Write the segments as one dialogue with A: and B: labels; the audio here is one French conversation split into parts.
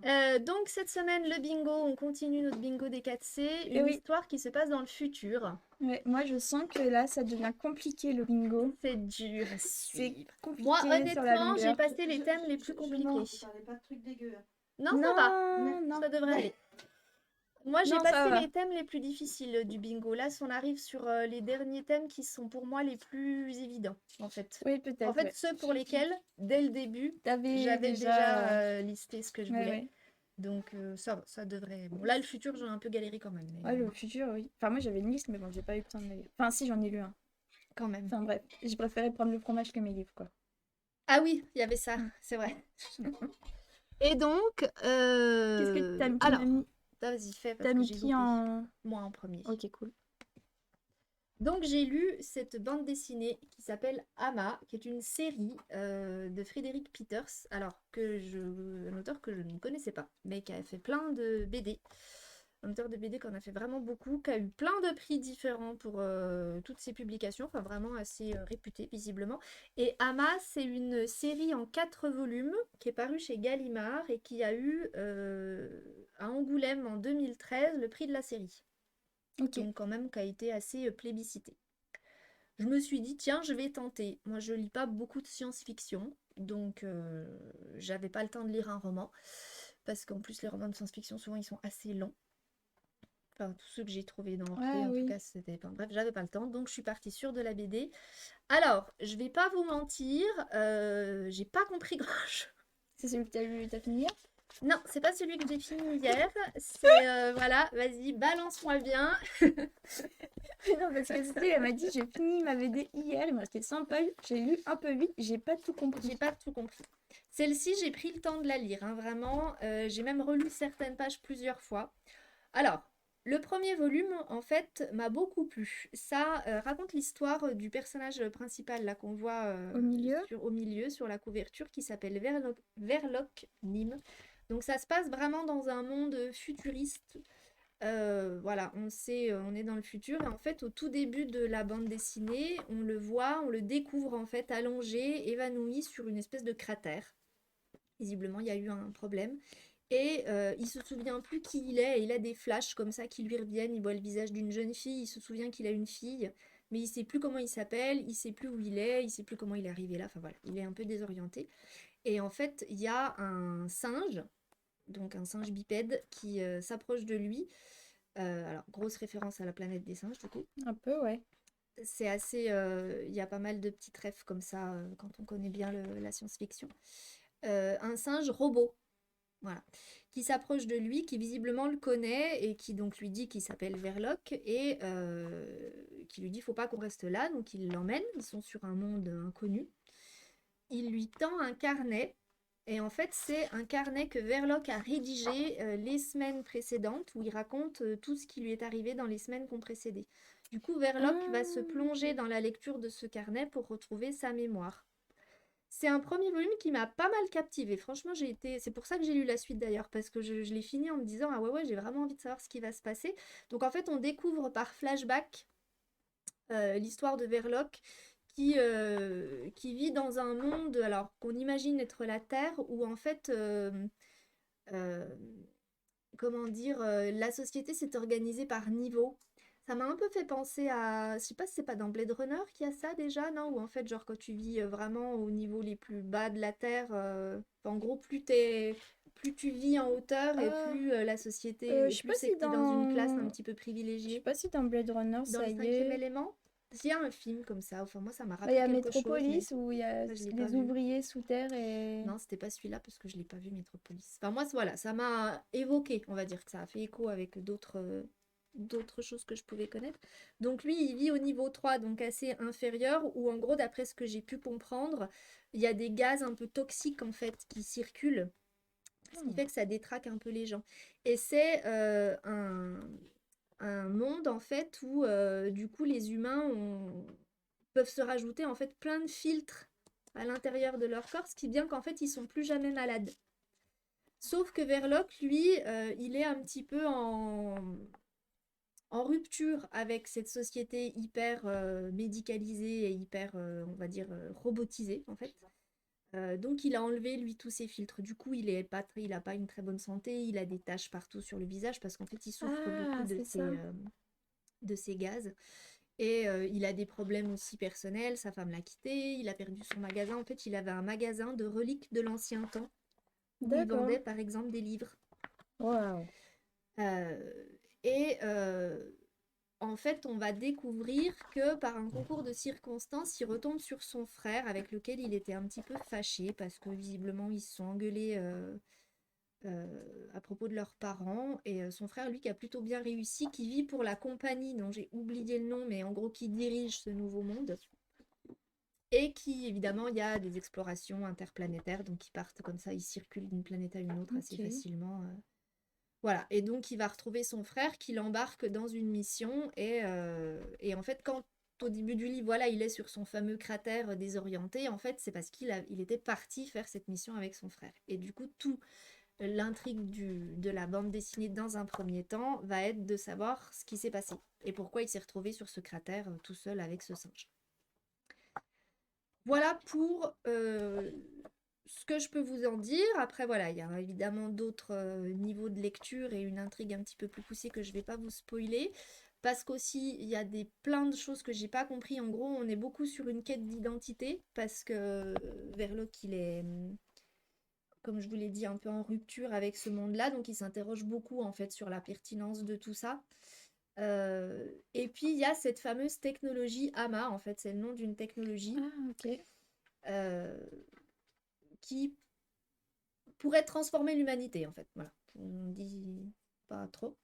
A: Donc cette semaine, le bingo, on continue notre bingo des 4C,
B: Et
A: une
B: oui,
A: histoire qui se passe dans le futur.
B: ouais, moi je sens que là ça devient compliqué le bingo.
A: C'est dur à
B: C'est
A: suivre. Moi,
B: compliqué sur la
A: honnêtement, j'ai
B: longueur.
A: passé les thèmes les plus compliqués.
C: Tu parlais pas de trucs dégueux, hein.
A: Non, ça va.
B: Non, non,
A: Ça devrait aller. Moi, j'ai
B: non, ça
A: passé
B: va.
A: les thèmes les plus difficiles du bingo. Là, si on arrive sur les derniers thèmes qui sont pour moi les plus évidents, en fait.
B: Oui,
A: En
B: peut-être,
A: fait,
B: ouais.
A: ceux pour lesquels, dès le début,
B: T'avais
A: j'avais
B: déjà.
A: déjà listé ce que je
B: Ouais,
A: voulais.
B: ouais.
A: Donc ça devrait... Bon, là, le futur, j'en ai un peu galéré quand même. Mais
B: Ouais, le futur, oui. Enfin, moi j'avais une liste, mais bon, j'ai pas eu le temps de la lire. Enfin, si, j'en ai lu un.
A: quand même.
B: Enfin, bref, j'ai préféré prendre le fromage que mes livres, quoi.
A: Ah oui, il y avait ça,
B: Mm.
A: c'est vrai. Et donc,
B: Qu'est-ce que tu m'as
A: alors,
B: mis?
A: vas-y, fais parce
B: T'as
A: que
B: mis
A: j'ai
B: qui
A: loupé.
B: en.
A: Moi en premier.
B: Ok, cool.
A: Donc j'ai lu cette bande dessinée qui s'appelle Ama, qui est une série de Frédéric Peters, un auteur que je ne connaissais pas, mais qui a fait plein de BD. Un auteur de BD qu'on a fait vraiment beaucoup, qui a eu plein de prix différents pour toutes ses publications, enfin vraiment assez réputé visiblement. Et Ama, c'est une série en 4 volumes qui est parue chez Gallimard et qui a eu à Angoulême en 2013 le prix de la série.
B: Ok.
A: Donc quand même qui a été assez plébiscité. Je me suis dit, tiens, je vais tenter. Moi, je lis pas beaucoup de science-fiction, donc j'avais pas le temps de lire un roman, parce qu'en plus, les romans de science-fiction, souvent, ils sont assez longs. Enfin, tous ceux que j'ai trouvés dans Orphée,
B: Ah
A: en tout
B: oui.
A: cas, c'était... Enfin, bref, j'avais pas le temps, donc je suis partie sur de la BD. Alors, je vais pas vous mentir, j'ai pas compris grand-chose.
B: C'est celui que t'as fini hier?
A: Non, c'est pas celui que j'ai fini hier, c'est... voilà, vas-y, balance-moi bien.
B: Non, parce que Cécile, elle m'a dit, j'ai fini ma BD hier, il me restait 100 pages, j'ai lu un peu vite, j'ai pas tout compris.
A: J'ai pas tout compris. Celle-ci, j'ai pris le temps de la lire, hein, vraiment. J'ai même relu certaines pages plusieurs fois. Alors, le premier volume, en fait, m'a beaucoup plu. Ça raconte l'histoire du personnage principal là qu'on voit
B: Au milieu?
A: au milieu, sur la couverture, qui s'appelle Verloc Nîmes. Donc ça se passe vraiment dans un monde futuriste. Voilà, on est dans le futur et en fait au tout début de la bande dessinée, on le voit, on le découvre en fait allongé, évanoui sur une espèce de cratère. Visiblement, il y a eu un problème et il se souvient plus qui il est et il a des flashs comme ça qui lui reviennent. Il voit le visage d'une jeune fille, il se souvient qu'il a une fille, mais il sait plus comment il s'appelle, il sait plus où il est, il sait plus comment il est arrivé là. Enfin voilà, il est un peu désorienté. Et en fait, il y a un singe, donc un singe bipède, qui s'approche de lui. Alors, grosse référence à la planète des singes, du coup.
B: Un peu, ouais.
A: C'est assez. Il y a pas mal de petits rêves comme ça quand on connaît bien la science-fiction. Un singe robot, voilà, qui s'approche de lui, qui visiblement le connaît et qui donc lui dit qu'il s'appelle Verloc et qui lui dit faut pas qu'on reste là, donc il l'emmène. Ils sont sur un monde inconnu. Il lui tend un carnet. Et en fait, c'est un carnet que Verloc a rédigé les semaines précédentes, où il raconte tout ce qui lui est arrivé dans les semaines qui ont précédé. Du coup, Verloc va se
B: Ah,
A: plonger dans la lecture de ce carnet pour retrouver sa mémoire. C'est un premier volume qui m'a pas mal captivée. Franchement, j'ai été... c'est pour ça que j'ai lu la suite d'ailleurs, parce que je l'ai fini en me disant, ah ouais, j'ai vraiment envie de savoir ce qui va se passer. Donc en fait, on découvre par flashback l'histoire de Verloc qui vit dans un monde alors qu'on imagine être la Terre, où en fait, euh, comment dire, la société s'est organisée par niveau. Ça m'a un peu fait penser à, je sais pas si c'est pas dans Blade Runner qu'il y a ça déjà, non? Où en fait, genre quand tu vis vraiment au niveau les plus bas de la Terre, en gros, plus tu vis en hauteur et
B: ah,
A: plus la société,
B: je
A: et
B: sais
A: plus
B: pas
A: c'est
B: si
A: que tu es dans une classe un
B: dans.
A: petit peu
B: Je sais
A: privilégiée.
B: pas si dans Blade Runner
A: Dans
B: ça
A: le
B: y
A: cinquième
B: est.
A: élément, il y a un film comme ça. Enfin, moi, ça m'a
B: Bah, il y
A: rappelé
B: a
A: quelque chose, mais
B: Metropolis où il y a
A: ça, je l'ai pas
B: des
A: vu.
B: ouvriers sous terre et.
A: Non, c'était pas celui-là parce que je l'ai pas vu, Metropolis. Enfin, moi, voilà, ça m'a évoqué, on va dire que ça a fait écho avec d'autres choses que je pouvais connaître. Donc lui, il vit au niveau 3, donc assez inférieur, où en gros, d'après ce que j'ai pu comprendre, il y a des gaz un peu toxiques en fait qui circulent, ce qui fait que ça détraque un peu les gens. Et c'est un monde en fait où du coup les humains peuvent se rajouter en fait plein de filtres à l'intérieur de leur corps, ce qui est bien qu'en fait ils sont plus jamais malades. Sauf que Verloc, lui, il est un petit peu en rupture avec cette société hyper médicalisée et hyper, on va dire, robotisée en fait. Donc il a enlevé lui tous ses filtres. Du coup, il a pas une très bonne santé, il a des taches partout sur le visage parce qu'en fait, il souffre beaucoup
B: Ah, c'est ça.
A: de ces gaz. Et il a des problèmes aussi personnels, sa femme l'a quitté, il a perdu son magasin. En fait, il avait un magasin de reliques de l'ancien temps où il
B: D'accord.
A: vendait par exemple des livres.
B: Waouh.
A: Euh, et en fait, on va découvrir que par un concours de circonstances, il retombe sur son frère avec lequel il était un petit peu fâché parce que visiblement ils se sont engueulés à propos de leurs parents. Et son frère, lui, qui a plutôt bien réussi, qui vit pour la compagnie dont j'ai oublié le nom, mais en gros qui dirige ce nouveau monde. Et qui, évidemment, il y a des explorations interplanétaires, donc ils partent comme ça, ils circulent d'une planète à une autre assez
B: Ok.
A: facilement. Voilà, et donc il va retrouver son frère qui l'embarque dans une mission et en fait quand au début du livre, voilà, il est sur son fameux cratère désorienté, en fait c'est parce il était parti faire cette mission avec son frère. Et du coup tout l'intrigue de la bande dessinée dans un premier temps va être de savoir ce qui s'est passé et pourquoi il s'est retrouvé sur ce cratère tout seul avec ce singe. Voilà pour ce que je peux vous en dire. Après, voilà, il y a évidemment d'autres niveaux de lecture et une intrigue un petit peu plus poussée que je ne vais pas vous spoiler. Parce qu'aussi, il y a plein de choses que j'ai pas compris. En gros, on est beaucoup sur une quête d'identité. Parce que Verloc, il est, comme je vous l'ai dit, un peu en rupture avec ce monde-là. Donc, il s'interroge beaucoup, en fait, sur la pertinence de tout ça. Et puis, il y a cette fameuse technologie AMA. En fait, c'est le nom d'une technologie
B: Ah, ok.
A: euh, qui pourrait transformer l'humanité, en fait. Voilà, on dit pas trop.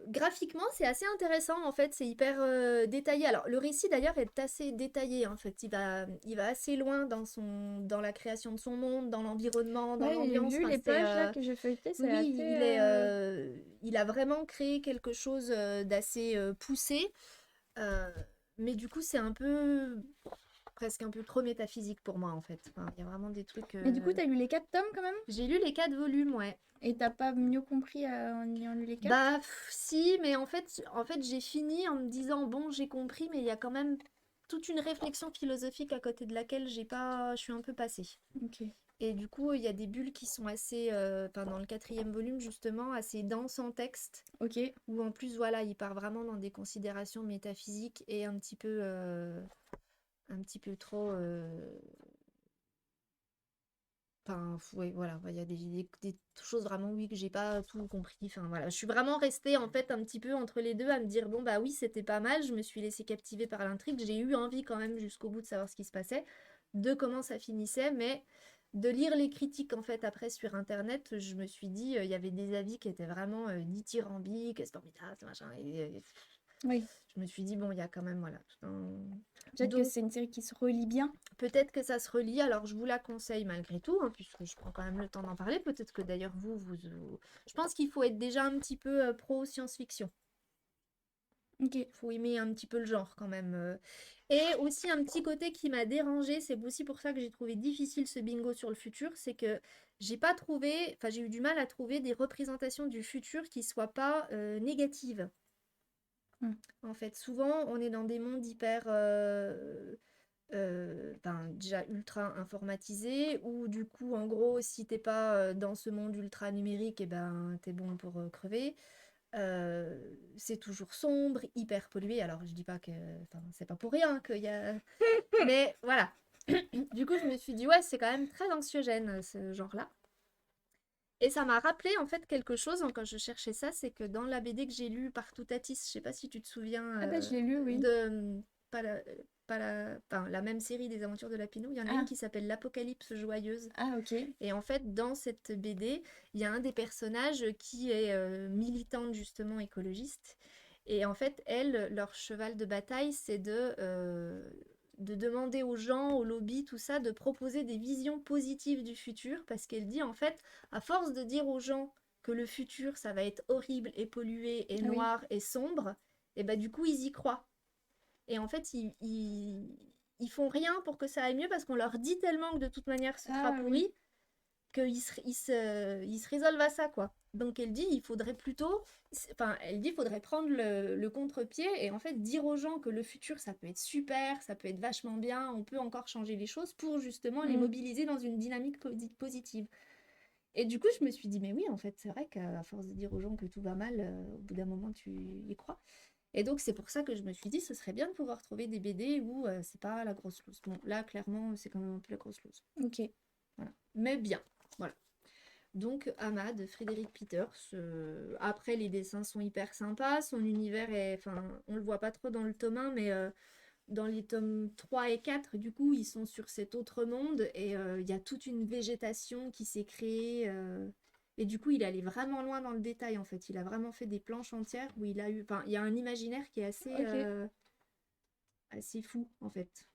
A: Graphiquement, c'est assez intéressant, en fait, c'est hyper détaillé. Alors, le récit, d'ailleurs, est assez détaillé, en fait. Il va assez loin dans la création de son monde, dans l'environnement, dans
B: Ouais, j'ai
A: l'ambiance.
B: vu
A: Enfin,
B: les pages là que j'ai feuilletées,
A: Oui,
B: c'est
A: oui,
B: assez.
A: il a vraiment créé quelque chose d'assez poussé. Euh, mais du coup, c'est un peu presque un peu trop métaphysique pour moi en fait. Enfin, il y a vraiment des trucs.
B: Mais du coup, t'as lu les 4 tomes quand même?
A: J'ai lu les 4 volumes, ouais.
B: Et t'as pas mieux compris en ayant lu les 4?
A: Bah si, mais en fait, j'ai fini en me disant bon, j'ai compris, mais il y a quand même toute une réflexion philosophique à côté de laquelle je suis un peu passée.
B: Ok.
A: Et du coup, il y a des bulles qui sont assez, enfin dans le 4e volume justement, assez denses en texte,
B: Ok.
A: où en plus voilà, il part vraiment dans des considérations métaphysiques et un petit peu trop. Enfin, ouais, voilà, il y a des choses vraiment, oui, que j'ai pas tout compris. Enfin, voilà, je suis vraiment restée en fait un petit peu entre les deux à me dire, bon, bah oui, c'était pas mal, je me suis laissée captiver par l'intrigue, j'ai eu envie quand même jusqu'au bout de savoir ce qui se passait, de comment ça finissait, mais de lire les critiques en fait après sur internet, je me suis dit, il y avait des avis qui étaient vraiment dithyrambiques, c'est formidable, machin,
B: Oui.
A: je me suis dit, bon, il y a quand même, voilà, tout un.
B: Peut-être que
A: Donc,
B: c'est une série qui se relie bien.
A: peut-être que ça se relie, alors je vous la conseille malgré tout, hein, puisque je prends quand même le temps d'en parler. Peut-être que d'ailleurs Je pense qu'il faut être déjà un petit peu pro science-fiction.
B: Ok.
A: Il faut aimer un petit peu le genre quand même. Et aussi un petit côté qui m'a dérangé, c'est aussi pour ça que j'ai trouvé difficile ce bingo sur le futur, c'est que j'ai pas trouvé, enfin j'ai eu du mal à trouver des représentations du futur qui soient pas négatives.
B: Hmm.
A: En fait, souvent on est dans des mondes hyper ben, déjà ultra informatisé, ou du coup, en gros, si t'es pas dans ce monde ultra numérique, et ben t'es bon pour crever. C'est toujours sombre, hyper pollué. Alors, je dis pas que. Enfin, c'est pas pour rien qu'il y a. Mais voilà. Du coup, je me suis dit, ouais, c'est quand même très anxiogène ce genre-là. Et ça m'a rappelé en fait quelque chose quand je cherchais ça, c'est que dans la BD que j'ai lue par Toutatis, je sais pas si tu te souviens
B: Ah bah je l'ai lu, oui.
A: de pas la, enfin, la même série des aventures de Lapino, il y en a une
B: Ah.
A: qui s'appelle l'Apocalypse joyeuse.
B: Ah, ok.
A: Et en fait, dans cette BD, il y a un des personnages qui est militante justement écologiste. Et en fait, leur cheval de bataille, c'est de demander aux gens, aux lobbies, tout ça, de proposer des visions positives du futur, parce qu'elle dit en fait, à force de dire aux gens que le futur, ça va être horrible et pollué et
B: Ah oui.
A: noir et sombre, et bah du coup, ils y croient. Et en fait, ils font rien pour que ça aille mieux, parce qu'on leur dit tellement que de toute manière, ce sera
B: Ah oui.
A: pourri, il se résolve à ça, quoi. Donc elle dit, il faudrait prendre le contre-pied et en fait dire aux gens que le futur, ça peut être super, ça peut être vachement bien, on peut encore changer les choses pour justement les
B: Mm.
A: mobiliser dans une dynamique positive. Et du coup, je me suis dit, mais oui, en fait, c'est vrai qu'à force de dire aux gens que tout va mal, au bout d'un moment, tu y crois. Et donc, c'est pour ça que je me suis dit, ce serait bien de pouvoir trouver des BD où c'est pas la grosse loose. Bon, là, clairement, c'est quand même un peu la grosse loose.
B: Ok.
A: Voilà. Mais bien, voilà. Donc, Ama de Frédéric Peters. Après, les dessins sont hyper sympas. Son univers est. Enfin, on le voit pas trop dans le tome 1, mais dans les tomes 3 et 4, du coup, ils sont sur cet autre monde et il y a toute une végétation qui s'est créée. Et du coup, il est allé vraiment loin dans le détail en fait. Il a vraiment fait des planches entières où il a eu. Enfin, il y a un imaginaire qui est
B: Ok.
A: assez fou en fait.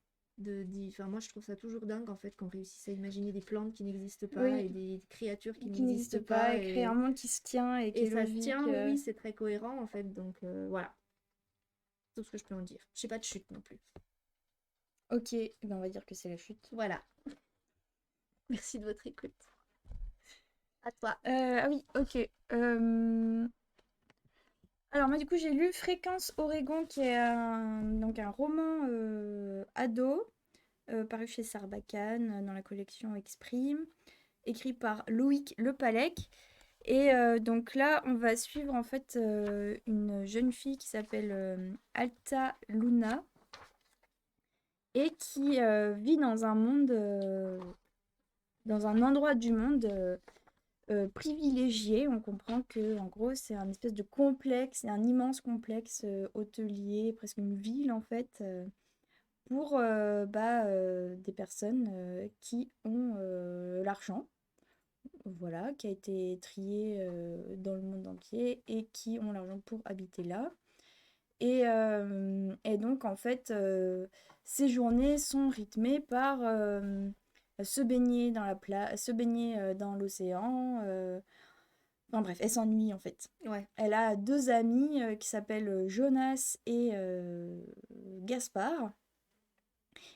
A: Enfin, moi, je trouve ça toujours dingue en fait qu'on réussisse à imaginer des plantes qui n'existent pas
B: Oui,
A: et des créatures qui
B: qui n'existe
A: n'existent
B: pas
A: pas
B: et créer un monde qui se tient et qui
A: et
B: est
A: ça se
B: logique.
A: tient. Oui, oui, c'est très cohérent en fait. Donc voilà, tout ce que je peux en dire. Je sais pas de chute non plus.
B: Ok, eh ben, on va dire que c'est la chute.
A: Voilà. Merci de votre écoute. À toi.
B: Ah oui, ok. Alors moi du coup j'ai lu Fréquence Oregon qui est donc un roman ado paru chez Sarbacane dans la collection Exprime, écrit par Loïc Lepalec. Et donc là on va suivre en fait une jeune fille qui s'appelle Alta Luna et qui vit dans un monde, dans un endroit du monde privilégié. On comprend que en gros c'est un espèce de complexe, un immense complexe hôtelier, presque une ville en fait, pour des personnes qui ont l'argent, voilà, qui a été trié dans le monde entier et qui ont l'argent pour habiter là. Et donc, en fait, ces journées sont rythmées par se baigner dans se baigner dans l'océan. Enfin bref, elle s'ennuie en fait.
A: Ouais.
B: Elle a deux amis qui s'appellent Jonas et Gaspard.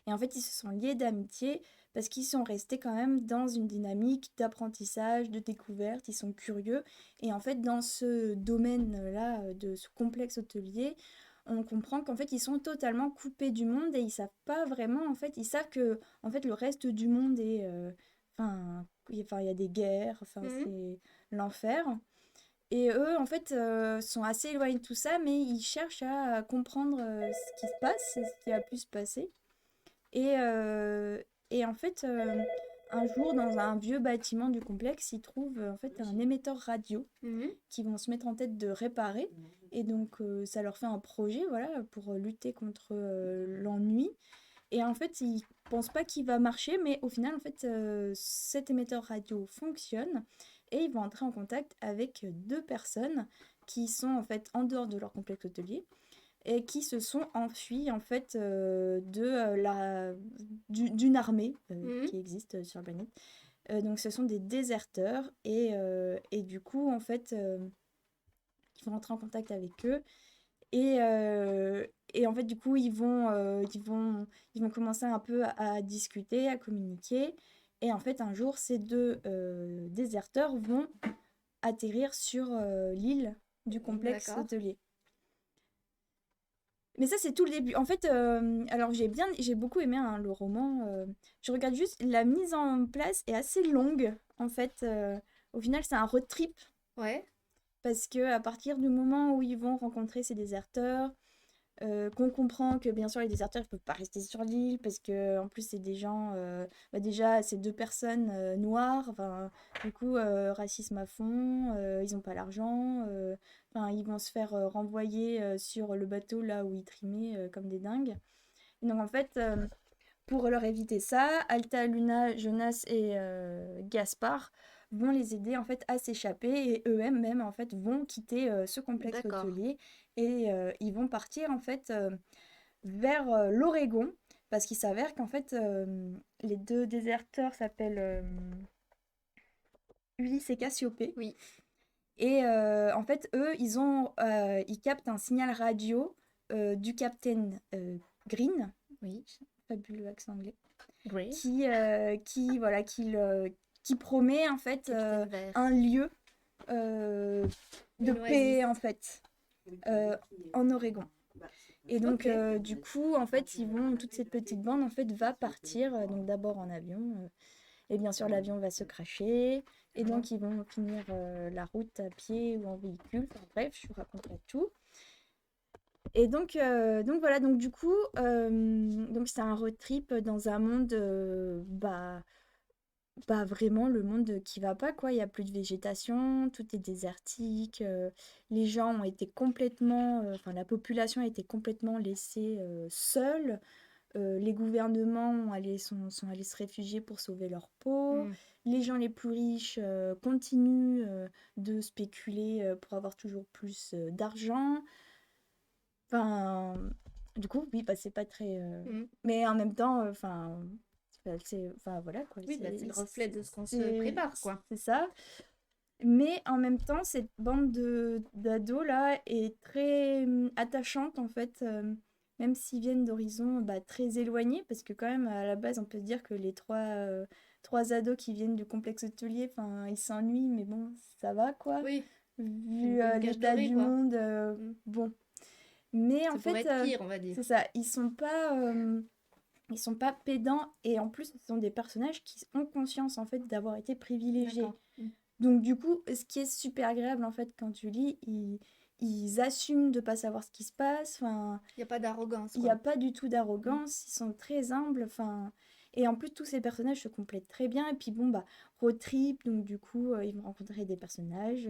B: Et en fait, ils se sont liés d'amitié parce qu'ils sont restés quand même dans une dynamique d'apprentissage, de découverte. Ils sont curieux. Et en fait, dans ce domaine-là, de ce complexe hôtelier, on comprend qu'en fait, ils sont totalement coupés du monde et ils savent pas vraiment. En fait, ils savent que en fait, le reste du monde est. Enfin, il y a des guerres. Enfin,
A: Mhm.
B: c'est l'enfer. Et eux, en fait, sont assez éloignés de tout ça, mais ils cherchent à comprendre ce qui se passe, ce qui a pu se passer. Et, euh, et en fait, un jour, dans un vieux bâtiment du complexe, ils trouvent en fait un émetteur radio
A: Mhm.
B: qu'ils vont se mettre en tête de réparer. Et donc, ça leur fait un projet, voilà, pour lutter contre l'ennui. Et en fait, ils pensent pas qu'il va marcher, mais au final, en fait, cet émetteur radio fonctionne. Et ils vont entrer en contact avec deux personnes qui sont en fait en dehors de leur complexe hôtelier et qui se sont enfuis en fait d'une armée
A: Mhm.
B: qui existe sur la planète. Donc ce sont des déserteurs et du coup en fait ils vont entrer en contact avec eux et, et en fait du coup ils vont commencer un peu à discuter, à communiquer et en fait un jour ces deux déserteurs vont atterrir sur l'île du complexe
A: D'accord.
B: hôtelier. Mais ça, c'est tout le début. En fait, alors j'ai beaucoup aimé hein, le roman. Je regarde juste, la mise en place est assez longue. En fait, au final, c'est un road trip
A: Ouais.
B: parce que à partir du moment où ils vont rencontrer ces déserteurs, qu'on comprend que bien sûr les déserteurs ne peuvent pas rester sur l'île parce que en plus c'est des gens, déjà c'est deux personnes noires, enfin, du coup racisme à fond, ils n'ont pas l'argent, enfin, ils vont se faire renvoyer sur le bateau là où ils trimaient comme des dingues. Et donc en fait, pour leur éviter ça, Alta, Luna, Jonas et Gaspard vont les aider en fait à s'échapper et eux-mêmes même en fait vont quitter ce complexe
A: D'accord.
B: hôtelier et ils vont partir en fait vers l'Oregon parce qu'il s'avère qu'en fait les deux déserteurs s'appellent Ulysse et Cassiopée
A: Oui.
B: et en fait eux ils captent un signal radio du capitaine Green,
A: Oui.
B: fabuleux accent anglais
A: Great.
B: qui, voilà, qui promet en fait
A: Capitaine Vert.
B: un lieu de
A: Une
B: paix
A: oasis.
B: en fait en Oregon. Et donc
A: Ok.
B: du coup en fait toute cette petite bande en fait va partir donc d'abord en avion et bien sûr l'avion va se crasher et donc ils vont finir la route à pied ou en véhicule. Enfin bref, je vous raconte pas tout. Et donc voilà, donc du coup, donc c'est un road trip dans un monde, bah vraiment le monde qui va pas quoi. Il y a plus de végétation, tout est désertique, les gens ont été complètement, enfin la population a été complètement laissée seule. Les gouvernements sont allés se réfugier pour sauver leur peau.
A: Mm.
B: Les gens les plus riches continuent de spéculer pour avoir toujours plus d'argent. Enfin, du coup, oui, bah, c'est pas très.
A: Mm.
B: Mais en même temps, enfin voilà quoi.
A: Oui, bah, c'est le reflet de ce qu'on se prépare, quoi.
B: C'est ça. Mais en même temps, cette bande de d'ados là est très attachante en fait, même s'ils viennent d'horizons très éloignés, parce que quand même à la base on peut se dire que les trois ados qui viennent du complexe hôtelier, enfin ils s'ennuient, mais bon ça va quoi,
A: Oui, c'est un
B: vu
A: peu une cage
B: l'état
A: dorée,
B: du
A: quoi.
B: monde,
A: Mm.
B: bon. Mais en
A: Ça pourrait
B: fait,
A: être pire, on va dire.
B: c'est ça, ils sont pas pédants et en plus ce sont des personnages qui ont conscience en fait d'avoir été privilégiés.
A: D'accord. Mm.
B: Donc du coup, ce qui est super agréable en fait quand tu lis, ils assument de pas savoir ce qui se passe. Enfin,
A: Il n'y a pas d'arrogance,
B: il n'y a
A: quoi.
B: pas du tout
A: Mm.
B: d'arrogance. Ils sont très humbles. Enfin, et en plus tous ces personnages se complètent très bien. Et puis bon bah road trip, donc du coup ils vont rencontrer des personnages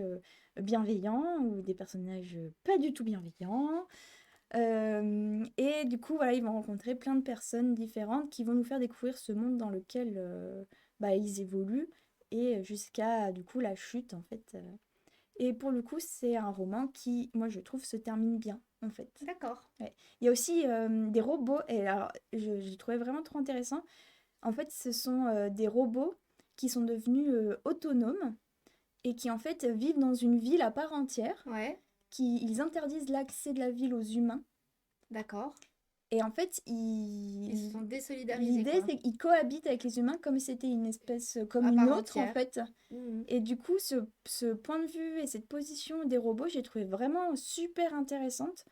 B: bienveillants ou des personnages pas du tout bienveillants. Et du coup voilà, ils vont rencontrer plein de personnes différentes qui vont nous faire découvrir ce monde dans lequel ils évoluent et jusqu'à du coup la chute en fait. Et pour le coup, c'est un roman qui, moi je trouve, se termine bien en fait.
A: D'accord.
B: Ouais. Il y a aussi des robots, et alors j'ai trouvé vraiment trop intéressant. En fait, ce sont des robots qui sont devenus autonomes et qui en fait vivent dans une ville à part entière,
A: Ouais,
B: ils interdisent l'accès de la ville aux humains.
A: d'accord.
B: Et en fait,
A: Ils se sont désolidarisés,
B: l'idée,
A: quoi.
B: c'est qu'ils cohabitent avec les humains comme si c'était une espèce comme
A: À
B: une
A: part
B: autre, en
A: entière.
B: fait.
A: Mhm.
B: Et du coup, ce point de vue et cette position des robots, j'ai trouvé vraiment super intéressante.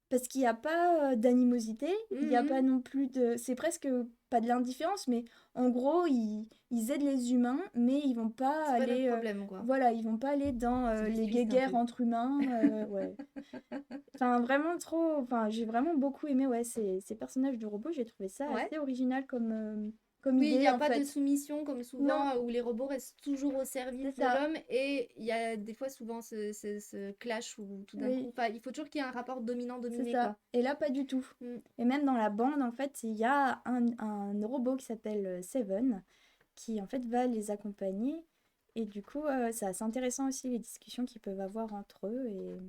B: Parce qu'il n'y a pas d'animosité, il n'y a pas
A: Mhm.
B: non plus de... C'est presque pas de l'indifférence, mais en gros, ils aident les humains, mais ils vont pas
A: C'est pas notre
B: aller...
A: problème, quoi.
B: voilà, ils vont pas aller dans
A: C'est des
B: les
A: Suisses, un
B: guéguerres
A: peu.
B: entre humains. Ouais. Enfin, vraiment trop... Enfin, j'ai vraiment beaucoup aimé ouais, ces personnages de robots. J'ai trouvé ça
A: Ouais.
B: assez original comme
A: Oui, il n'y
B: idée,
A: a
B: en
A: pas de
B: fait.
A: soumission comme
B: Non,
A: souvent où les robots restent toujours au service
B: c'est
A: de
B: ça.
A: l'homme et il y a des fois souvent ce clash où tout d'un
B: Oui,
A: coup, enfin, il faut toujours qu'il y ait un rapport
B: c'est
A: dominant-dominé,
B: ça.
A: quoi.
B: Et là, pas du tout.
A: Mm.
B: Et même dans la bande, en fait, il y a un robot qui s'appelle Seven, qui en fait va les accompagner. Et du coup, c'est assez intéressant aussi les discussions qu'ils peuvent avoir entre eux.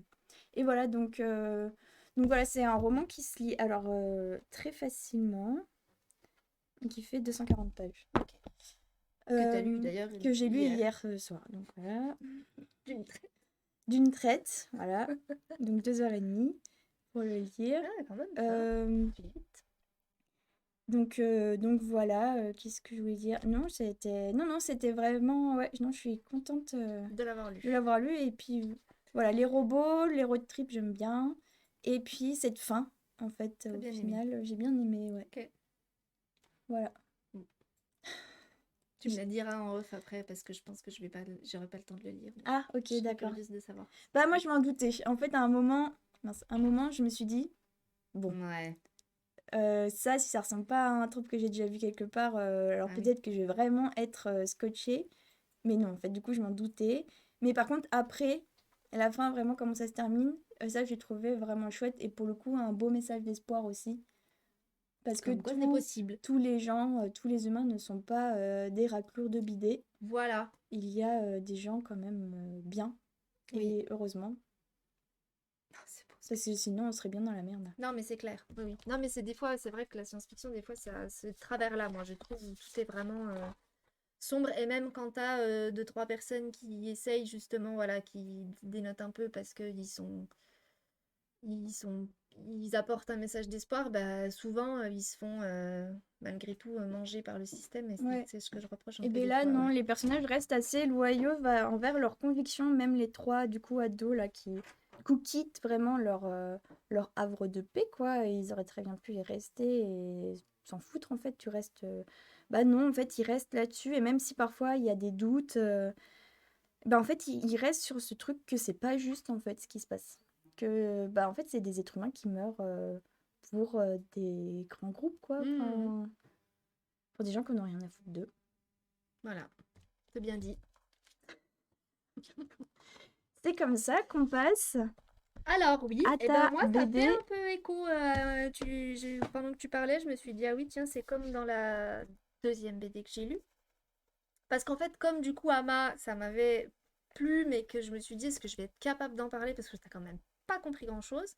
B: Et voilà, donc voilà, c'est un roman qui se lit alors très facilement, qui fait 240 pages.
A: Ok. Que tu as lu
B: Euh,
A: d'ailleurs
B: que j'ai lu
A: hier.
B: hier soir. Donc voilà,
A: D'une traite.
B: d'une traite, voilà. Donc 2h30 pour le lire.
A: Ah, quand même, ça va.
B: Euh,
A: Vite.
B: donc voilà, qu'est-ce que je voulais dire? Non, c'était vraiment, ouais, non, je suis contente
A: De l'avoir
B: de
A: lu.
B: l'avoir lu. Et puis voilà, les robots, les road trips, j'aime bien. Et puis cette fin, en fait,
A: T'as
B: au
A: bien aimé.
B: final, j'ai bien aimé, ouais.
A: Ok.
B: Voilà.
A: Bon. Tu me la diras en off après parce que je pense que j'aurai pas le temps de le lire. Mais
B: Ah, ok,
A: je serais
B: d'accord.
A: curieuse de savoir.
B: Bah moi, je m'en doutais. En fait, à un moment, mince, un moment, je me suis dit, bon,
A: Ouais.
B: ça, si ça ressemble pas à un truc que j'ai déjà vu quelque part, alors
A: Ah oui.
B: peut-être que je vais vraiment être scotchée. Mais non, en fait, du coup, je m'en doutais. Mais par contre, après, à la fin, vraiment, comment ça se termine, ça, j'ai trouvé vraiment chouette. Et pour le coup, un beau message d'espoir aussi. Parce que
A: Comme quoi c'est possible.
B: tous les gens, tous les humains ne sont pas des raclures de bidet.
A: Voilà.
B: Il y a des gens quand même bien.
A: Oui.
B: Et heureusement.
A: Non, c'est beau.
B: Parce que sinon, on serait bien dans la merde.
A: Non, mais c'est clair. Oui, oui. Non, mais c'est des fois, c'est vrai que la science-fiction, des fois, ça, ce travers-là, moi, je trouve, où tout est vraiment sombre. Et même quand t'as deux, trois personnes qui essayent, justement, voilà, qui dénotent un peu parce qu'ils sont ils apportent un message d'espoir, bah, souvent, ils se font, malgré tout, manger par le système et
B: Ouais.
A: c'est ce que je reproche un
B: Et
A: peu
B: bien
A: des
B: là,
A: fois,
B: non,
A: ouais.
B: les personnages restent assez loyaux envers leurs convictions, même les trois, du coup, ados, là, qui, du coup, quittent vraiment leur havre de paix, quoi. Et ils auraient très bien pu y rester et s'en foutre, en fait, tu restes... Bah non, en fait, ils restent là-dessus, et même si parfois il y a des doutes, bah en fait, ils restent sur ce truc que c'est pas juste, en fait, ce qui se passe. Que, bah en fait, c'est des êtres humains qui meurent pour des grands groupes, quoi.
A: Mmh.
B: Enfin, pour des gens qui n'ont rien à foutre d'eux.
A: Voilà, c'est bien dit.
B: C'est comme ça qu'on passe
A: Alors oui,
B: à
A: et ben
B: ta
A: moi ça fait
B: BD.
A: un peu écho, pendant que tu parlais, je me suis dit: «Ah oui tiens, c'est comme dans la deuxième BD que j'ai lue». Parce qu'en fait, comme du coup Ama, ça m'avait plu, mais que je me suis dit: «Est-ce que je vais être capable d'en parler?» parce que tu quand même pas compris grand-chose.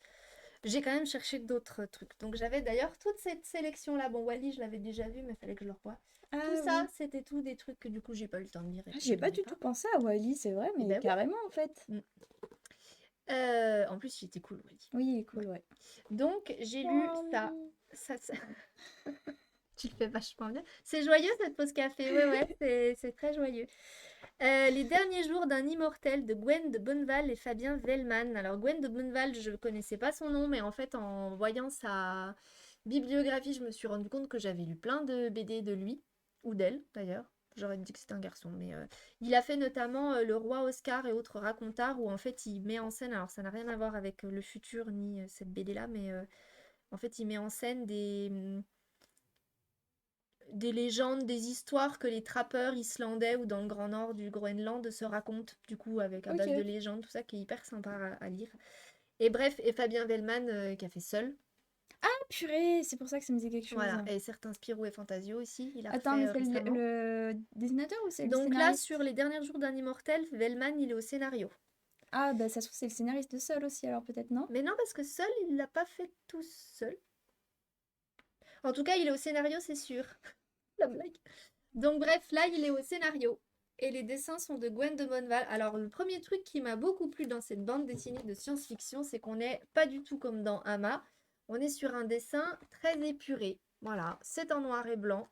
A: J'ai quand même cherché d'autres trucs. Donc j'avais d'ailleurs toute cette sélection-là. Bon, Wally, je l'avais déjà vu, mais il fallait que je le revoie. Tout
B: Ah
A: ça,
B: oui.
A: c'était tout des trucs que du coup j'ai pas eu le temps de lire et
B: Ah,
A: que
B: j'y ai
A: je
B: pas
A: lirai
B: du tout
A: pas.
B: pensé à Wally, c'est vrai,
A: Et
B: mais
A: ben oui.
B: carrément en fait.
A: Mm. En plus, il était cool, Wally.
B: Oui, il est
A: Ouais.
B: cool, ouais.
A: Donc j'ai lu ça.
B: Wally.
A: Ça. Tu le fais vachement bien. C'est joyeux cette pause café. Ouais, ouais, c'est très joyeux. Les derniers jours d'un immortel de Gwen de Bonneval et Fabien Vellman. Alors Gwen de Bonneval, je ne connaissais pas son nom, mais en fait en voyant sa bibliographie, je me suis rendu compte que j'avais lu plein de BD de lui, ou d'elle d'ailleurs. J'aurais dit que c'était un garçon, mais il a fait notamment Le Roi Oscar et autres racontards où en fait il met en scène, alors ça n'a rien à voir avec le futur ni cette BD-là, mais en fait il met en scène des légendes, des histoires que les trappeurs islandais ou dans le Grand Nord du Groenland se racontent, du coup, avec à base de
B: Ok.
A: légendes, tout ça qui est hyper sympa à lire. Et bref, et Fabien Vellman qui a fait Seul,
B: Ah purée, c'est pour ça que ça me disait quelque chose.
A: voilà, et certains Spirou et Fantasio aussi, il a
B: Attends, mais
A: refait
B: c'est
A: récemment.
B: le dessinateur ou c'est le
A: Donc là, sur
B: scénariste?
A: Les Derniers Jours d'un Immortel, Vellman, il est au scénario.
B: Ah bah ça se trouve c'est le scénariste de Seul aussi alors peut-être non?
A: Mais non, parce que Seul, il l'a pas fait tout seul. En tout cas, il est au scénario, c'est sûr. La blague. Donc bref, là, il est au scénario. Et les dessins sont de Gwen de Bonneval. Alors, le premier truc qui m'a beaucoup plu dans cette bande dessinée de science-fiction, c'est qu'on n'est pas du tout comme dans Ama. On est sur un dessin très épuré. Voilà, c'est en noir et blanc.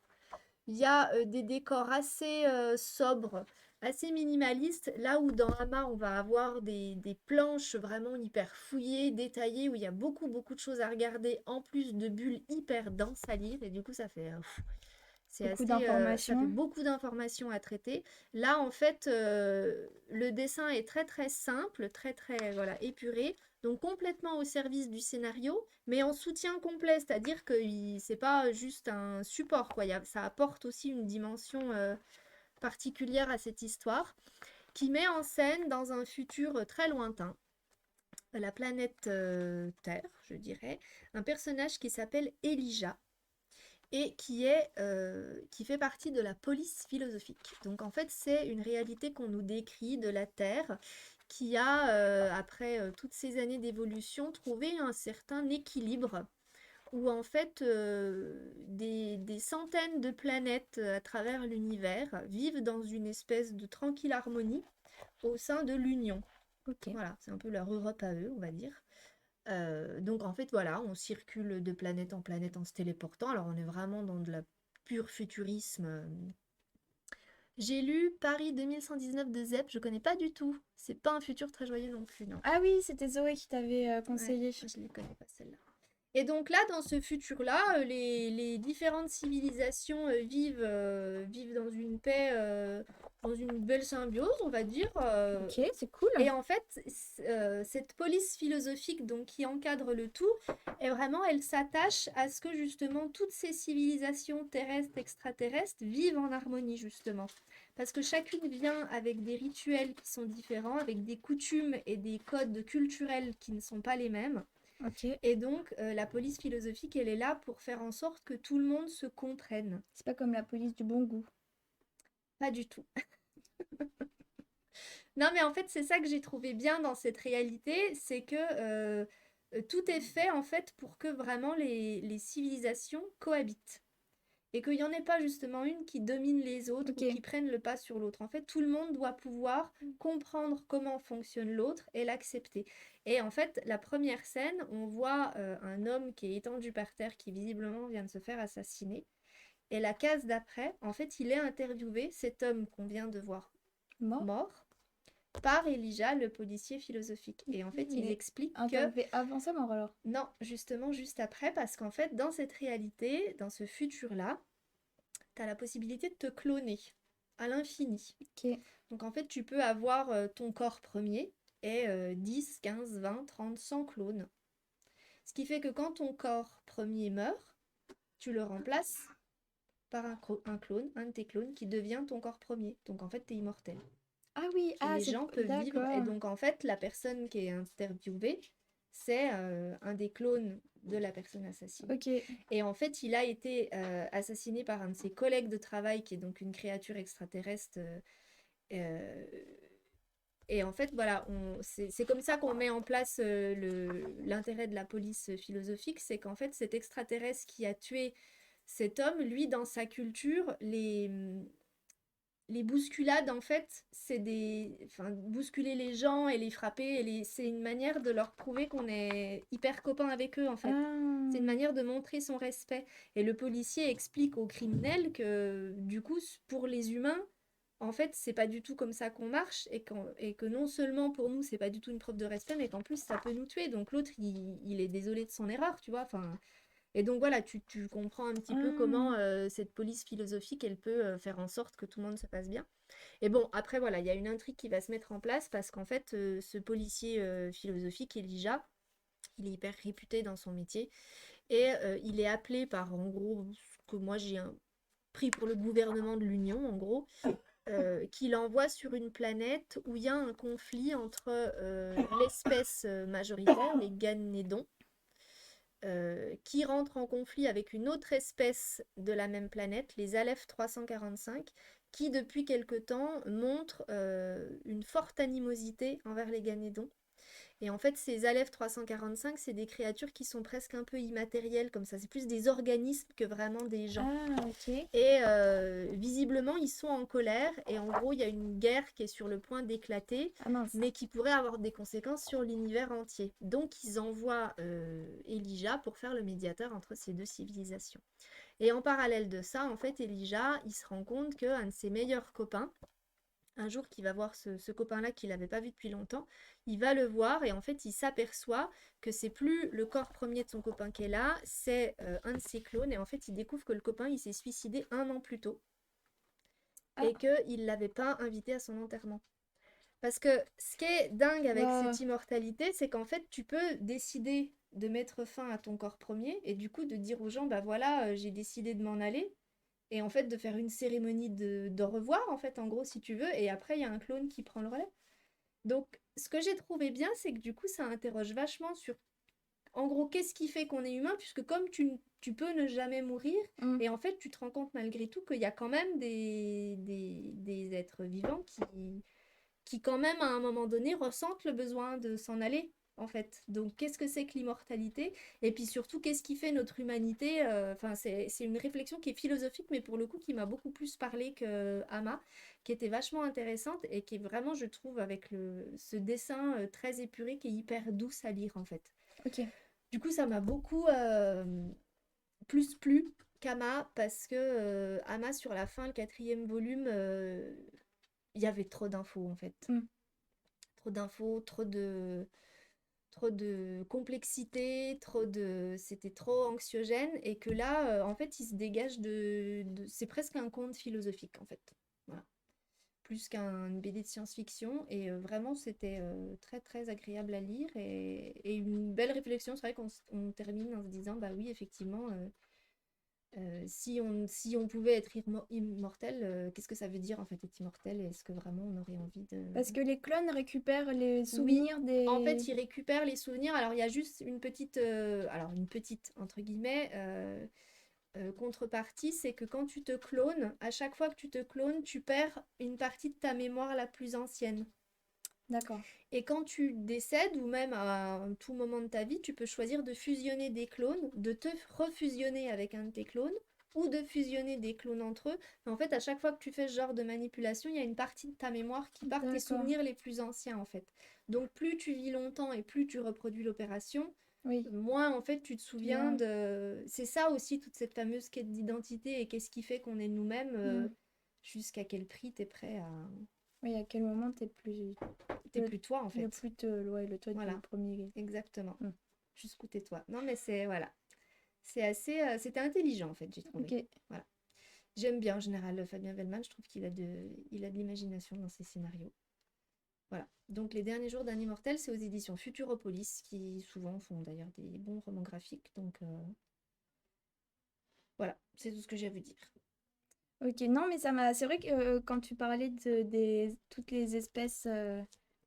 A: Il y a des décors assez sobres, assez minimalistes. Là où dans Ama, on va avoir des planches vraiment hyper fouillées, détaillées, où il y a beaucoup, beaucoup de choses à regarder, en plus de bulles hyper denses à lire. Et du coup, ça fait... c'est
B: Beaucoup
A: assez, ça fait
B: d'informations.
A: beaucoup d'informations à traiter. Là, en fait, le dessin est très très simple, très très voilà, épuré, donc complètement au service du scénario, mais en soutien complet, c'est-à-dire que c'est pas juste un support, quoi. Ça apporte aussi une dimension particulière à cette histoire, qui met en scène dans un futur très lointain, la planète Terre, je dirais, un personnage qui s'appelle Elijah et qui fait partie de la police philosophique. Donc en fait, c'est une réalité qu'on nous décrit de la Terre qui a, après toutes ces années d'évolution, trouvé un certain équilibre où en fait des centaines de planètes à travers l'univers vivent dans une espèce de tranquille harmonie au sein de l'Union.
B: Ok.
A: Voilà, c'est un peu leur Europe à eux, on va dire. Donc en fait, voilà, on circule de planète en planète en se téléportant. Alors on est vraiment dans de la pure futurisme. J'ai lu Paris 2119 de Zep, je connais pas du tout. C'est pas un futur très joyeux non plus, non.
B: Ah oui, c'était Zoé qui t'avait
A: Ouais,
B: conseillé.
A: je les connais pas celle-là. Et donc là, dans ce futur-là, les différentes civilisations vivent dans une paix, dans une belle symbiose, on va dire.
B: Ok, c'est cool.
A: Et en fait, cette police philosophique donc, qui encadre le tout, est vraiment, elle s'attache à ce que justement toutes ces civilisations terrestres, extraterrestres vivent en harmonie justement. Parce que chacune vient avec des rituels qui sont différents, avec des coutumes et des codes culturels qui ne sont pas les mêmes.
B: Ok.
A: Et donc, la police philosophique, elle est là pour faire en sorte que tout le monde se comprenne.
B: C'est pas comme la police du bon goût.
A: Pas du tout. Non, mais en fait, c'est ça que j'ai trouvé bien dans cette réalité, c'est que tout est fait en fait pour que vraiment les civilisations cohabitent. et qu'il n'y en ait pas justement une qui domine les autres ou
B: Ok.
A: qui prenne le pas sur l'autre. En fait, tout le monde doit pouvoir comprendre comment fonctionne l'autre et l'accepter. Et en fait, la première scène, on voit un homme qui est étendu par terre, qui visiblement vient de se faire assassiner. Et la case d'après, en fait, il est interviewé, cet homme qu'on vient de voir
B: Mort?
A: mort, par Elijah, le policier philosophique. Et en fait, il
B: Mais
A: explique que
B: interviewé avant sa mort alors.
A: non, justement, juste après, parce qu'en fait, dans cette réalité, dans ce futur-là, tu as la possibilité de te cloner à l'infini.
B: Ok.
A: Donc en fait, tu peux avoir ton corps premier et 10, 15, 20, 30, 100 clones. Ce qui fait que quand ton corps premier meurt, tu le remplaces par un clone, un de tes clones, qui devient ton corps premier. Donc en fait, tu es immortel.
B: Ah oui,
A: Et
B: ah
A: les
B: c'est
A: gens peuvent vivre. Et
B: d'accord.
A: donc en fait, la personne qui est interviewée, c'est un des clones de la personne assassinée.
B: Ok.
A: Et en fait, il a été assassiné par un de ses collègues de travail, qui est donc une créature extraterrestre. Euh, et en fait, voilà, c'est comme ça qu'on met en place l'intérêt de la police philosophique, c'est qu'en fait, cet extraterrestre qui a tué cet homme, lui, dans sa culture, les bousculades, en fait, c'est enfin, bousculer les gens et les frapper, c'est une manière de leur prouver qu'on est hyper copains avec eux, en fait. C'est une
B: Ah.
A: manière de montrer son respect. Et le policier explique aux criminels que, du coup, pour les humains, en fait, c'est pas du tout comme ça qu'on marche et que non seulement pour nous, c'est pas du tout une preuve de respect, mais qu'en plus, ça peut nous tuer. Donc l'autre, il est désolé de son erreur, tu vois. Enfin, et donc voilà, tu comprends un petit peu comment
B: Ah.
A: cette police philosophique, elle peut faire en sorte que tout le monde se passe bien. Et bon, après, voilà, il y a une intrigue qui va se mettre en place parce qu'en fait, ce policier philosophique, Elijah, il est hyper réputé dans son métier et il est appelé par, en gros, ce que moi j'ai pris pour le gouvernement de l'Union, en gros, qui l'envoie sur une planète où il y a un conflit entre l'espèce majoritaire, les Ganédons, qui rentre en conflit avec une autre espèce de la même planète, les Aleph 345, qui depuis quelque temps montre une forte animosité envers les Ganédons. Et en fait, ces Aleph 345, c'est des créatures qui sont presque un peu immatérielles, comme ça. C'est plus des organismes que vraiment des gens.
B: Ah, ok.
A: Et visiblement, ils sont en colère. Et en gros, il y a une guerre qui est sur le point d'éclater,
B: Ah mince.
A: mais qui pourrait avoir des conséquences sur l'univers entier. Donc, ils envoient Elijah pour faire le médiateur entre ces deux civilisations. Et en parallèle de ça, en fait, Elijah, il se rend compte qu'un de ses meilleurs copains, un jour qu'il va voir ce copain-là qu'il n'avait pas vu depuis longtemps, il va le voir et en fait il s'aperçoit que c'est plus le corps premier de son copain qui est là, c'est un de ses clones et en fait il découvre que le copain il s'est suicidé 1 an plus tôt
B: Ah.
A: et qu'il ne l'avait pas invité à son enterrement. Parce que ce qui est dingue avec
B: Wow.
A: cette immortalité, c'est qu'en fait tu peux décider de mettre fin à ton corps premier et du coup de dire aux gens bah voilà j'ai décidé de m'en aller et en fait de faire une cérémonie de revoir en fait en gros si tu veux et après il y a un clone qui prend le relais. Donc ce que j'ai trouvé bien c'est que du coup ça interroge vachement sur en gros qu'est-ce qui fait qu'on est humain puisque comme tu peux ne jamais mourir
B: Mm.
A: et en fait tu te rends compte malgré tout qu'il y a quand même des êtres vivants qui quand même à un moment donné ressentent le besoin de s'en aller en fait. Donc qu'est-ce que c'est que l'immortalité? Et puis surtout qu'est-ce qui fait notre humanité? Enfin c'est une réflexion qui est philosophique mais pour le coup qui m'a beaucoup plus parlé que Ama, qui était vachement intéressante et qui est vraiment je trouve avec ce dessin très épuré qui est hyper douce à lire en fait.
B: Ok.
A: Du coup ça m'a beaucoup plus plu qu'Ama parce que Ama sur la fin, le 4e volume, il y avait trop d'infos en fait.
B: Mm.
A: Trop d'infos, trop de complexité, c'était trop anxiogène et que là, en fait, il se dégage c'est presque un conte philosophique en fait. Voilà. Plus qu'une BD de science-fiction et vraiment c'était très très agréable à lire et une belle réflexion. C'est vrai qu'on termine en se disant bah oui effectivement si on pouvait être immortel, qu'est-ce que ça veut dire en fait être immortel? Est-ce que vraiment on aurait envie de...
B: Parce que les clones récupèrent les
A: Oui,
B: souvenirs
A: en fait,
B: des...
A: il récupère les souvenirs. Alors, il y a juste une petite, entre guillemets, contrepartie, c'est que quand tu te clones, à chaque fois que tu te clones, tu perds une partie de ta mémoire la plus ancienne.
B: D'accord.
A: Et quand tu décèdes, ou même à un tout moment de ta vie, tu peux choisir de fusionner des clones, de te refusionner avec un de tes clones, ou de fusionner des clones entre eux. Mais en fait, à chaque fois que tu fais ce genre de manipulation, il y a une partie de ta mémoire qui part tes
B: D'accord.
A: souvenirs les plus anciens, en fait. Donc, plus tu vis longtemps et plus tu reproduis l'opération,
B: Oui.
A: moins, en fait, tu te souviens
B: Bien.
A: de... C'est ça aussi, toute cette fameuse quête d'identité et qu'est-ce qui fait qu'on est nous-mêmes, jusqu'à quel prix t'es prêt à...
B: Oui, à quel moment
A: T'es
B: le,
A: plus toi, en
B: le
A: fait.
B: plus ouais, le toi du
A: Voilà,
B: premier.
A: exactement.
B: Mm.
A: Jusqu'où t'es toi. Non, mais c'est... Voilà. C'est assez... C'était intelligent, en fait, j'ai trouvé.
B: Ok.
A: Voilà. J'aime bien, en général, Fabien Wellman. Je trouve il a de l'imagination dans ses scénarios. Voilà. Donc, Les Derniers Jours d'un Immortel, c'est aux éditions Futuropolis, qui souvent font d'ailleurs des bons romans graphiques. Donc, voilà, c'est tout ce que j'ai à vous dire.
B: Ok, non, mais c'est vrai que quand tu parlais toutes les espèces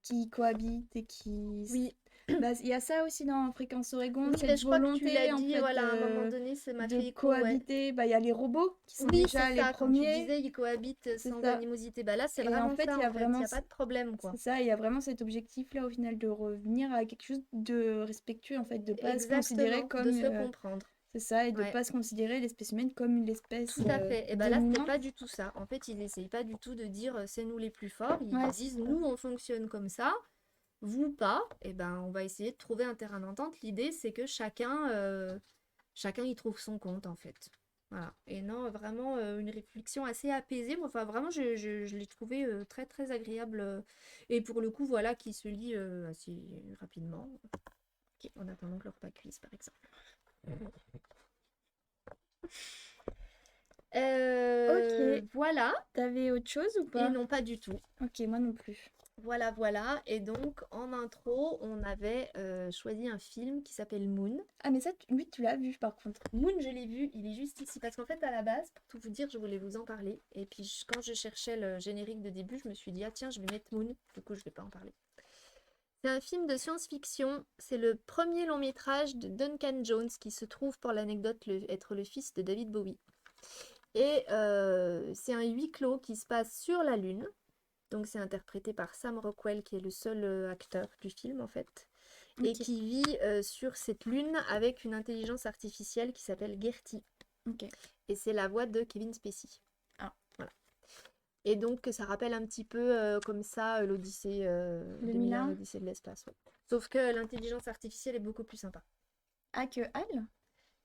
B: qui cohabitent et qui...
A: Oui,
B: Bah, il y a ça aussi dans Fréquence Oregon,
A: oui,
B: cette
A: ben, je crois que tu l'as
B: volonté en
A: dit,
B: fait
A: voilà, à un moment donné, ça m'a
B: de
A: fait écho, ouais.
B: cohabiter. Bah, il y a les robots qui sont
A: Oui, c'est
B: déjà les
A: ça, quand tu
B: premiers,
A: disais ils cohabitent
B: c'est
A: sans
B: ça.
A: animosité. Bah là, c'est
B: Et en
A: vraiment
B: fait,
A: ça,
B: il y a
A: en fait. Il
B: vraiment,
A: n'y a pas de problème, quoi.
B: c'est ça, il y a vraiment cet objectif-là au final de revenir à quelque chose de respectueux en fait, de pas se considérer
A: Exactement, de
B: comme...
A: se comprendre.
B: c'est ça, et de
A: Ouais,
B: pas se considérer l'espèce humaine comme l'espèce
A: tout à fait. Et bah là, c'était
B: dominante.
A: pas du tout ça. En fait, ils n'essayent pas du tout de dire c'est nous les plus forts. Ils
B: Ouais,
A: disent
B: c'est ça.
A: nous, on fonctionne comme ça, vous pas. Et ben, on va essayer de trouver un terrain d'entente. L'idée, c'est que chacun y trouve son compte, en fait. Voilà. Et non, vraiment une réflexion assez apaisée. Moi, enfin, vraiment, je l'ai trouvé très, très agréable. Et pour le coup, voilà, qui se lit assez rapidement. Ok, en attendant que le repas cuise, par exemple.
B: Ok,
A: Voilà.
B: t'avais autre chose ou
A: Et
B: pas?
A: non, pas du tout.
B: Ok, moi non plus.
A: Voilà, voilà. Et donc, en intro, on avait choisi un film qui s'appelle Moon.
B: Ah, mais ça, lui, tu l'as vu par contre.
A: Moon, je l'ai vu, il est juste ici. Parce qu'en fait, à la base, pour tout vous dire, je voulais vous en parler. Et puis, quand je cherchais le générique de début, je me suis dit, ah tiens, je vais mettre Moon. Du coup, je vais pas en parler. C'est un film de science-fiction. C'est le premier long métrage de Duncan Jones, qui se trouve, pour l'anecdote, être le fils de David Bowie. Et c'est un huis clos qui se passe sur la Lune. Donc c'est interprété par Sam Rockwell, qui est le seul acteur du film, en fait. Et
B: Ok.
A: qui vit sur cette lune avec une intelligence artificielle qui s'appelle Gertie.
B: Ok.
A: Et c'est la voix de Kevin Spacey.
B: Ah.
A: Voilà. Et donc ça rappelle un petit peu comme ça l'Odyssée 2001,
B: 2001.
A: l'Odyssée de l'espace. Ouais. Sauf que l'intelligence artificielle est beaucoup plus sympa.
B: Ah, que Al?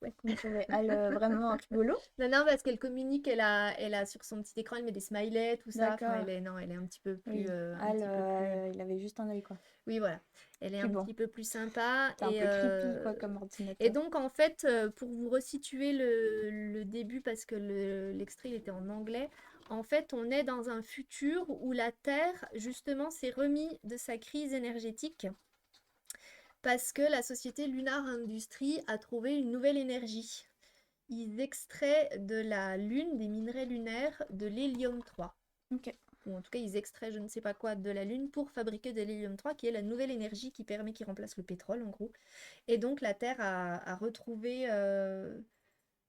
B: Ouais, vous trouvez Al vraiment rigolo?
A: Non, non, parce qu'elle communique, elle a sur son petit écran, elle met des smileys, tout ça. Enfin,
B: D'accord.
A: non, elle est un petit peu plus,
B: Oui. Al, il avait juste un œil, quoi.
A: Oui, voilà. Elle est
B: Puis
A: un
B: bon,
A: petit peu plus sympa.
B: c'est un peu creepy, quoi, comme
A: Et
B: ordinateur.
A: donc, en fait, pour vous resituer le début, parce que l'extrait il était en anglais, en fait, on est dans un futur où la Terre, justement, s'est remis de sa crise énergétique parce que la société Lunar Industries a trouvé une nouvelle énergie. Ils extraient de la Lune, des minerais lunaires, de l'hélium-3.
B: Ok.
A: Ou en tout cas, ils extraient je ne sais pas quoi de la Lune pour fabriquer de l'hélium-3, qui est la nouvelle énergie qui remplace le pétrole, en gros. Et donc, la Terre a retrouvé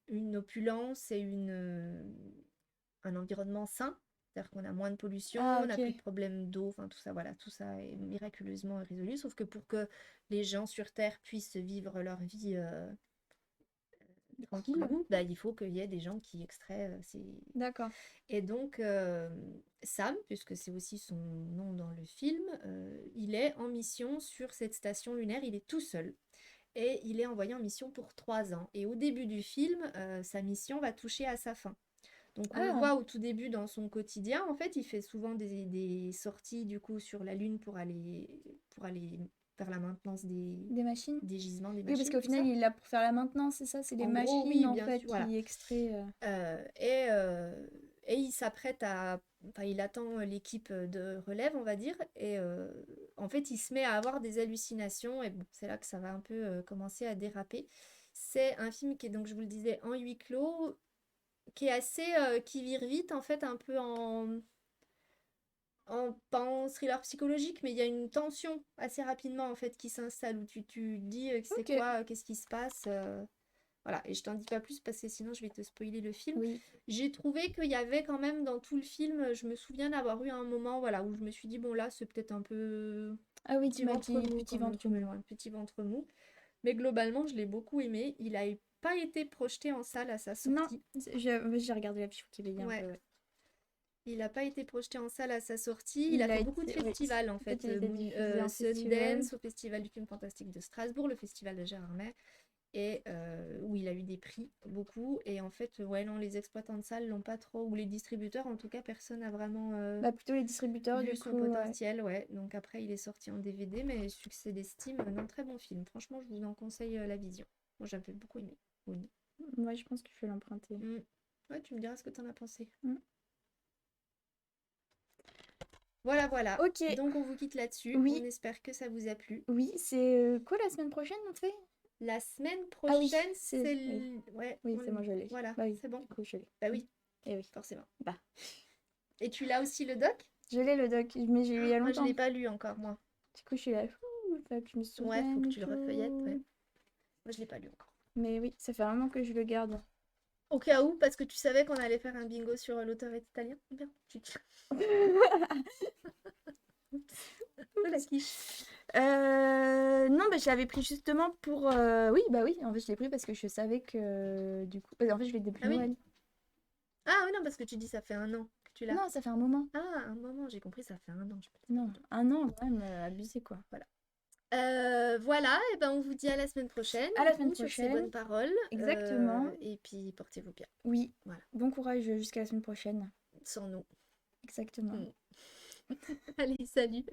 A: une opulence et un environnement sain. C'est-à-dire qu'on a moins de pollution,
B: Ah,
A: on n'a plus de
B: ok.
A: problèmes d'eau, enfin tout ça, voilà, tout ça est miraculeusement résolu. Sauf que pour que les gens sur Terre puissent vivre leur vie
B: Cool.
A: tranquillou, bah, il faut qu'il y ait des gens qui extraient
B: D'accord.
A: Et donc, Sam, puisque c'est aussi son nom dans le film, il est en mission sur cette station lunaire, il est tout seul. Et il est envoyé en mission pour 3 ans. Et au début du film, sa mission va toucher à sa fin. Donc on le
B: Ah,
A: voit au tout début dans son quotidien. En fait, il fait souvent des sorties du coup sur la Lune pour aller faire la maintenance
B: des machines?
A: des gisements, des
B: Oui, parce
A: machines,
B: qu'au
A: tout
B: final,
A: ça.
B: il est là pour faire la maintenance, c'est ça? C'est les
A: En gros,
B: machines,
A: oui,
B: en
A: bien
B: fait,
A: sûr, voilà.
B: qui extraient...
A: Euh, et, euh, et il s'apprête à... Enfin, il attend l'équipe de relève, on va dire. Et en fait, il se met à avoir des hallucinations. Et bon, c'est là que ça va un peu commencer à déraper. C'est un film qui est, donc, je vous le disais, en huis clos, qui est assez... qui vire vite, en fait, un peu pas en thriller psychologique, mais il y a une tension assez rapidement, en fait, qui s'installe, où tu te dis c'est
B: Ok.
A: quoi, qu'est-ce qui se passe voilà, et je t'en dis pas plus parce que sinon je vais te spoiler le film.
B: Oui.
A: J'ai trouvé qu'il y avait quand même dans tout le film, je me souviens d'avoir eu un moment voilà, où je me suis dit, bon là c'est peut-être un peu
B: Ah oui,
A: petit
B: tu m'as
A: ventre
B: dit
A: mou,
B: petit
A: comme
B: ventre
A: tu me
B: mou.
A: loin, petit ventre mou. Mais globalement, je l'ai beaucoup aimé. Il a pas été projeté en salle à sa
B: Non,
A: sortie.
B: j'ai regardé l'affiche Wikipédia un
A: Ouais.
B: peu. Ouais.
A: Il n'a pas été projeté en salle à sa sortie.
B: Il
A: Il a
B: a
A: fait beaucoup de
B: été, oui.
A: festivals en
B: En
A: fait.
B: fait, il a été diffusé en festival.
A: Sundance, au Festival du film fantastique de Strasbourg, le Festival de Gérardmer, et où il a eu des prix, beaucoup. Et en fait, ouais, non, les exploitants de salles l'ont pas trop, ou les distributeurs, en tout cas, personne n'a vraiment
B: Bah, plutôt les distributeurs,
A: vu
B: du
A: son
B: coup. Ouais.
A: potentiel. Ouais. Donc après, il est sorti en DVD, mais succès d'estime, non, très bon film. Franchement, je vous en conseille la vision. Moi, j'avais beaucoup aimé. Oui.
B: Ouais, je pense que je vais l'emprunter.
A: Ouais, tu me diras ce que t'en as pensé.
B: Mm.
A: Voilà, voilà.
B: Ok.
A: Donc on vous quitte là-dessus.
B: Oui.
A: On espère que ça vous a plu.
B: Oui, c'est quoi la semaine prochaine, on fait?
A: La semaine
B: Ah oui,
A: prochaine,
B: c'est-
A: c'est
B: oui.
A: ouais,
B: Oui, c'est moi, je l'ai.
A: Voilà,
B: Bah oui,
A: c'est bon.
B: du coup, je l'ai.
A: Bah oui,
B: Et oui.
A: forcément.
B: Bah.
A: Et tu l'as aussi le doc?
B: Je l'ai le doc, mais j'ai lu il y a
A: Moi, je
B: longtemps.
A: l'ai pas lu encore, moi.
B: Du coup, je suis là. Faut que je me
A: Ouais,
B: souvienne.
A: faut que
B: et
A: tu le
B: tout.
A: refeuillettes, ouais. Moi, je l'ai pas lu encore.
B: Mais oui, ça fait un moment que je le garde.
A: Au cas où, parce que tu savais qu'on allait faire un bingo sur l'auteur est italien. Merde, la quiche.
B: Non, bah, je l'avais pris justement pour. Oui, bah oui, en fait, je l'ai pris parce que je savais que du coup. En fait, je l'ai depuis
A: Ah oui.
B: Noël.
A: Ah oui, non, parce que tu dis ça fait un an que tu l'as.
B: Non, ça fait un moment.
A: Ah, un moment, j'ai compris, ça fait un an.
B: Non, un an, quand même, abusé quoi.
A: Voilà. Voilà, et ben on vous dit à la semaine prochaine.
B: À la
A: du
B: semaine
A: coup, sur ces
B: prochaine.
A: bonnes paroles.
B: Exactement.
A: Et puis portez-vous bien.
B: Oui.
A: Voilà.
B: Bon courage jusqu'à la semaine prochaine.
A: Sans nous.
B: Exactement.
A: Allez, salut.